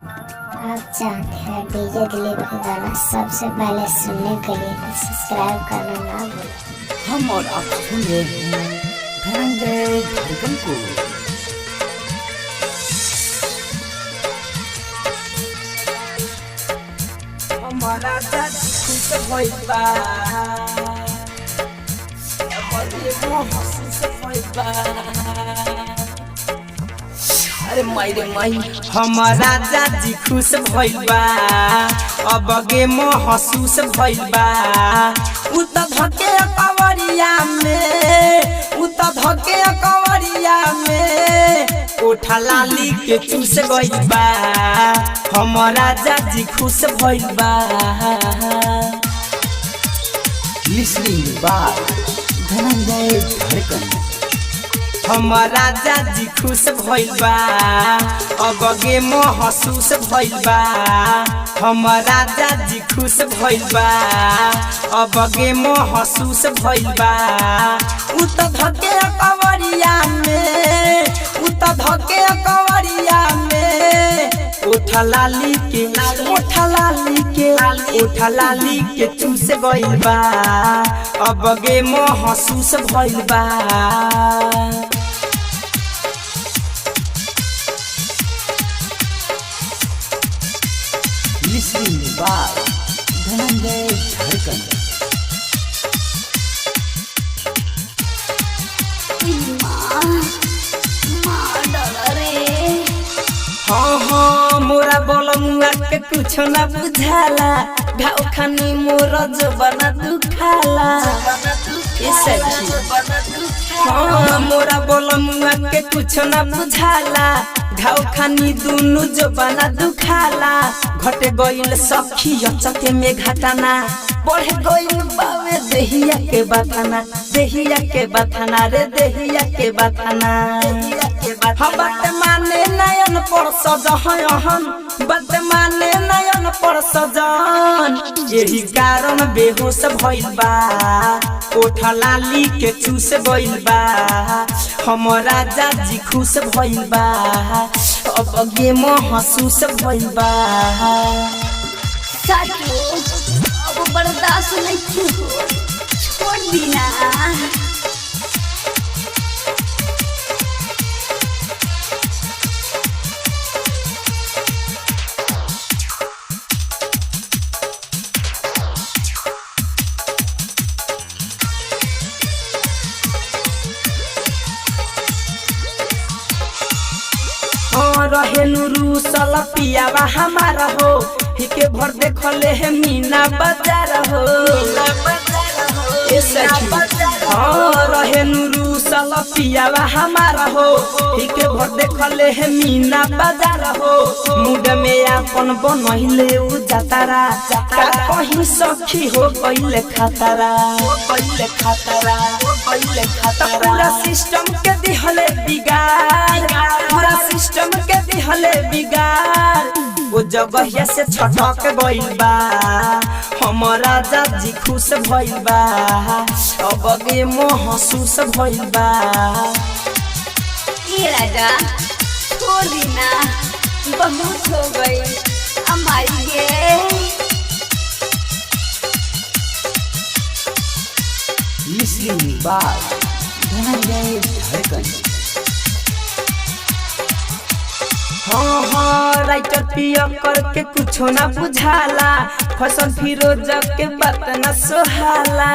आप चाहते हैं डीजे दिलीप का गाना सबसे पहले सुनने के लिए तो सब्सक्राइब करना ना भूलें। हम और आप सुन रहे हैं धनंजय धड़कन को। हमारा दादी खुश भइल बा, अरे माई रे माई, हमारा दादी खुश भइल बा, अब गे महसूस भइल बा। उ त धके कवरिया में, उ त धके कवरिया में ओठा लाली के चूस गइल बा। हमारा दादी खुश भइल बा। लिसनिंग बाय धनंजय धड़कन। हमारा दादी खुश भइल बा, अब गे महसूस भइल बा। हमारा दादी खुश भइल बा, अब गे महसूस भइल बा। उ त धके कवरिया में, उ त धके कवरिया में ओठा लाली के, ओठा लाली के, ओठा लाली के चूस गइल बा। अब गे महसूस भइल बा। लिसनिंग बाय धनंजय धड़कन। हाँ हाँ मोरा बोलमुआ के कुछ न बुझाला, घाव खानी मोर जबना दुखाला। हाँ मोरा बोलमुआ के कुछ न बुझाला, घाव खानी दुनु जबना दुखाला। घटे गइल सखी चके में घटाना, बढ़ गइल बावे देहिया के बथाना, देहिया के बथाना रे देहिया के बथाना। हम बात माने नयन पर सजहन, बात माने नयन पर सजन। यही कारण बेहोश भइल बा, ओठा लाली के चूस गइल बा। हमारा दादी खुश भइल बा, अब गे महसूस भइल बा। अब बर्दाश्त नहीं हो, छोड़ दीना। रहेनु रूसल पियावा हमारा हो, हिके भर देखले है मीना बाजार हो। रहेनु रूसल पियावा हमारा हो, हिके भर देखले है मीना बाजार हो। मुड में अपन बनहिले उ जातारा, का कहीं सखी हो पहिले खतरा, पहिले खतरा, पहिले खतरा। पूरा सिस्टम के दिहले बिगाड़, पूरा सिस्टम के दिहले बिगाड़। वो जगह से छटक गइल बा, हमारा दादी खुश भइल बा। अब गे महसूस भइल बा। ये राजा छोड़ दीना, बहुत हो गई हमारी ये। लिसनिंग बाय धनंजय धड़कन। हाँ हाँ राइटर पिया करके कुछो ना बुझाला, फसल फिरोज के बात न सोहाला।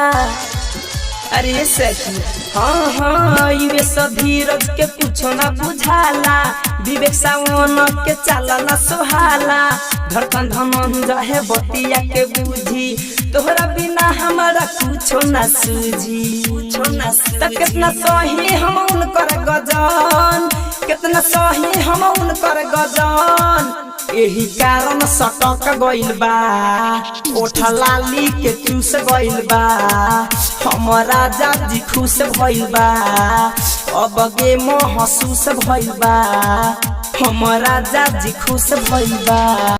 अरे सखी हाँ हाँ ये धीरज के कुछो ना बुझाला, विवेक सावन के चाला न सोहाला। धड़कन धनंजय है बतिया के बूझी, तोहरा बिना हमारा कुछो ना सूझी, कुछो ना सूझी। कितना सही हम उनकर गजन, कितना सही हम उनकर गजन। यही कारण सटक गइल बा, ओठा लाली के चूस गइल बा। हमारा दादी खुश भइल बा, अब गे महसूस भइल बा। हमारा दादी खुश भइल बा।